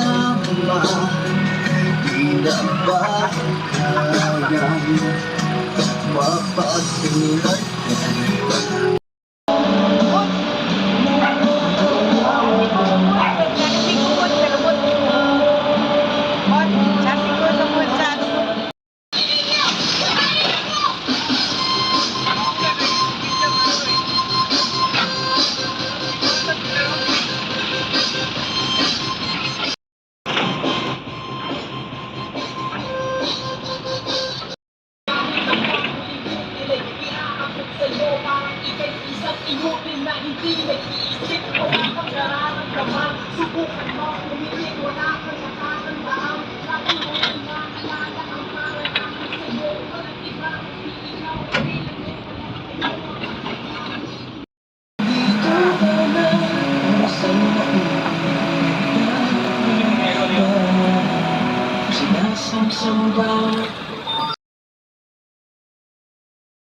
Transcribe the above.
kasama, di na ba kayang mapatulan yan? Inumin na hindi nag-iisip, wala kang nararamdaman. Subukan mo, umiling, wala kang